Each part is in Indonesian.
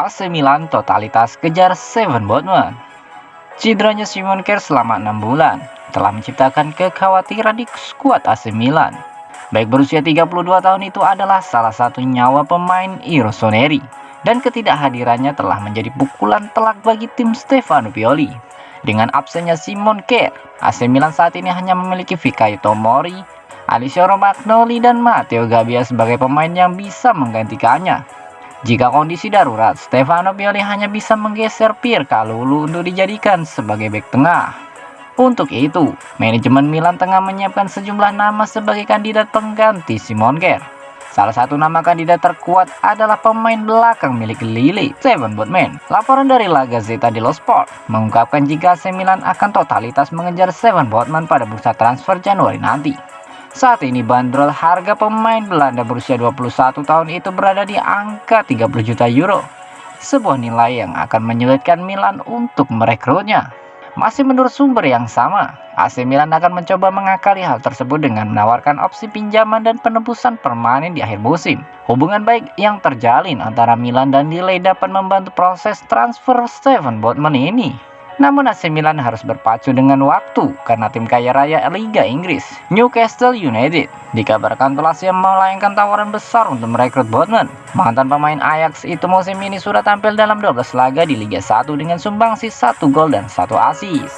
AC Milan totalitas kejar Steven Botman. Cederanya Simon Kjær selama 6 bulan telah menciptakan kekhawatiran di skuad AC Milan. Baik berusia 32 tahun itu adalah salah satu nyawa pemain Rossoneri, dan ketidakhadirannya telah menjadi pukulan telak bagi tim Stefano Pioli. Dengan absennya Simon Kjær, AC Milan saat ini hanya memiliki Fikayo Tomori, Alessio Romagnoli, dan Matteo Gabbia sebagai pemain yang bisa menggantikannya. Jika kondisi darurat, Stefano Pioli hanya bisa menggeser Pierre Kalulu untuk dijadikan sebagai bek tengah. Untuk itu, manajemen Milan tengah menyiapkan sejumlah nama sebagai kandidat pengganti Simon Kjær. Salah satu nama kandidat terkuat adalah pemain belakang milik Lille, Steven Botman. Laporan dari La Gazzetta dello Sport mengungkapkan jika AC Milan akan totalitas mengejar Steven Botman pada bursa transfer Januari nanti. Saat ini bandrol harga pemain Belanda berusia 21 tahun itu berada di angka 30 juta euro. Sebuah nilai yang akan menyulitkan Milan untuk merekrutnya. Masih menurut sumber yang sama, AC Milan akan mencoba mengakali hal tersebut dengan menawarkan opsi pinjaman dan penebusan permanen di akhir musim. Hubungan baik yang terjalin antara Milan dan Lille dapat membantu proses transfer Steven Botman ini. Namun AC Milan harus berpacu dengan waktu karena tim kaya raya Liga Inggris, Newcastle United, dikabarkan telah siap melayangkan tawaran besar untuk merekrut Botman. Mantan pemain Ajax itu musim ini sudah tampil dalam 12 laga di Liga 1 dengan sumbangsi 1 gol dan 1 assist.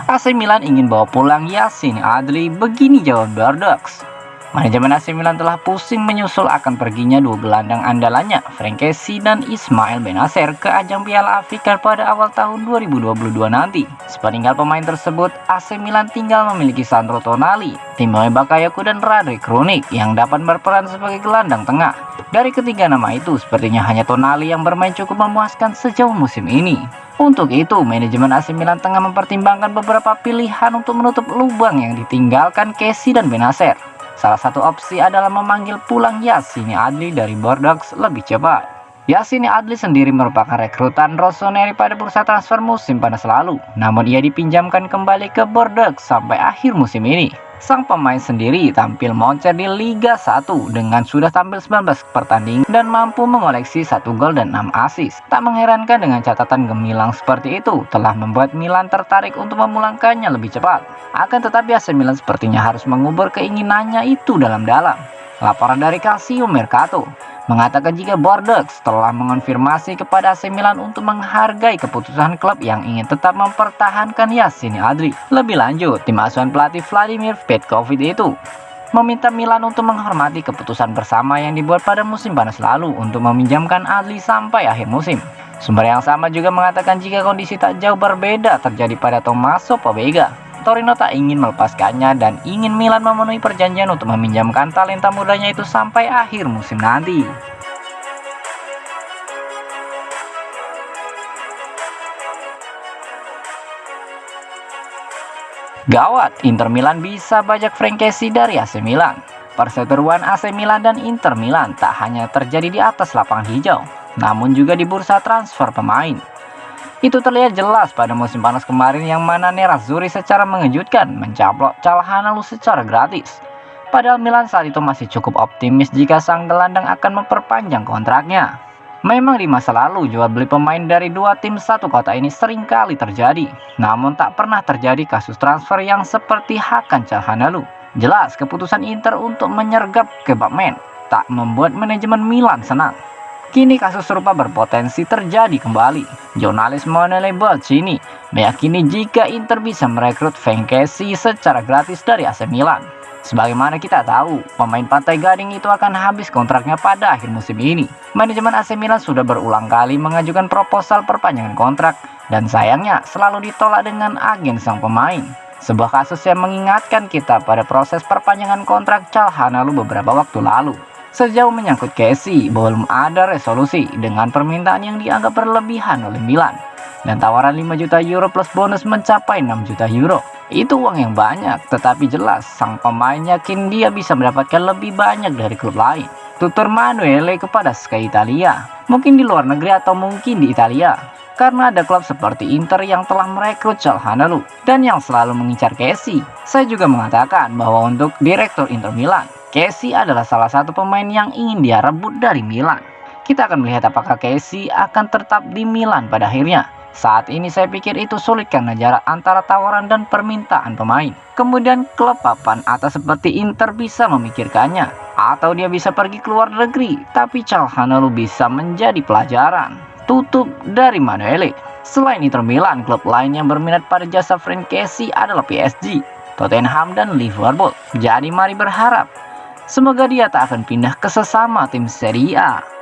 AC Milan ingin bawa pulang Yacine Adli, begini jawaban Bordeaux. Manajemen AC Milan telah pusing menyusul akan perginya dua gelandang andalannya, Frank Kessie dan Ismail Benacer, ke ajang Piala Afrika pada awal tahun 2022 nanti. Sepeninggal pemain tersebut, AC Milan tinggal memiliki Sandro Tonali, Timothée Bakayoko, dan Radek Krunic yang dapat berperan sebagai gelandang tengah. Dari ketiga nama itu, sepertinya hanya Tonali yang bermain cukup memuaskan sejauh musim ini. Untuk itu, manajemen AC Milan tengah mempertimbangkan beberapa pilihan untuk menutup lubang yang ditinggalkan Kessie dan Benacer. Salah satu opsi adalah memanggil pulang Yacine Adli dari Bordeaux lebih cepat. Yacine Adli sendiri merupakan rekrutan Rossoneri pada bursa transfer musim panas lalu, namun ia dipinjamkan kembali ke Bordeaux sampai akhir musim ini. Sang pemain sendiri tampil moncer di Liga 1 dengan sudah tampil 19 pertandingan dan mampu mengoleksi 1 gol dan 6 assist. Tak mengherankan dengan catatan gemilang seperti itu telah membuat Milan tertarik untuk memulangkannya lebih cepat. Akan tetapi AC Milan sepertinya harus mengubur keinginannya itu dalam-dalam. Laporan dari Calcio Mercato mengatakan jika Bordeaux telah mengonfirmasi kepada AC Milan untuk menghargai keputusan klub yang ingin tetap mempertahankan Yacine Adli. Lebih lanjut, tim asuhan pelatih Vladimir Petkovic itu meminta Milan untuk menghormati keputusan bersama yang dibuat pada musim panas lalu untuk meminjamkan Adli sampai akhir musim. Sumber yang sama juga mengatakan jika kondisi tak jauh berbeda terjadi pada Tommaso Pobega, Torino tak ingin melepaskannya dan ingin Milan memenuhi perjanjian untuk meminjamkan talenta mudanya itu sampai akhir musim nanti. Gawat, Inter Milan bisa bajak Frank Kessie dari AC Milan. Perseteruan AC Milan dan Inter Milan tak hanya terjadi di atas lapangan hijau, namun juga di bursa transfer pemain. Itu terlihat jelas pada musim panas kemarin yang mana Nerazzurri secara mengejutkan mencaplok Calhanoglu secara gratis. Padahal Milan saat itu masih cukup optimis jika sang gelandang akan memperpanjang kontraknya. Memang di masa lalu jual beli pemain dari dua tim satu kota ini sering kali terjadi, namun tak pernah terjadi kasus transfer yang seperti Hakan Calhanoglu. Jelas keputusan Inter untuk menyergap Botman tak membuat manajemen Milan senang. Kini kasus serupa berpotensi terjadi kembali. Jurnalis Monele Balcini meyakini jika Inter bisa merekrut Frank Kessie secara gratis dari AC Milan. Sebagaimana kita tahu, pemain Pantai Gading itu akan habis kontraknya pada akhir musim ini. Manajemen AC Milan sudah berulang kali mengajukan proposal perpanjangan kontrak dan sayangnya selalu ditolak dengan agen sang pemain. Sebuah kasus yang mengingatkan kita pada proses perpanjangan kontrak Calhanoglu beberapa waktu lalu. Sejauh menyangkut Casey, belum ada resolusi dengan permintaan yang dianggap berlebihan oleh Milan. Dan tawaran 5 juta euro plus bonus mencapai 6 juta euro. Itu uang yang banyak, tetapi jelas sang pemain yakin dia bisa mendapatkan lebih banyak dari klub lain. Tutur Manuele kepada Sky Italia, mungkin di luar negeri atau mungkin di Italia. Karena ada klub seperti Inter yang telah merekrut Calhanoglu dan yang selalu mengincar Casey. Saya juga mengatakan bahwa untuk direktur Inter Milan, Casey adalah salah satu pemain yang ingin dia rebut dari Milan. Kita akan melihat apakah Casey akan tetap di Milan pada akhirnya. Saat ini saya pikir itu sulit karena jarak antara tawaran dan permintaan pemain. Kemudian klub papan atas seperti Inter bisa memikirkannya, atau dia bisa pergi ke luar negeri, tapi Calhanoglu bisa menjadi pelajaran. Tutup dari Manuele. Selain Inter Milan, klub lain yang berminat pada jasa Frank Casey adalah PSG, Tottenham, dan Liverpool. Jadi mari berharap semoga dia tak akan pindah ke sesama tim Serie A.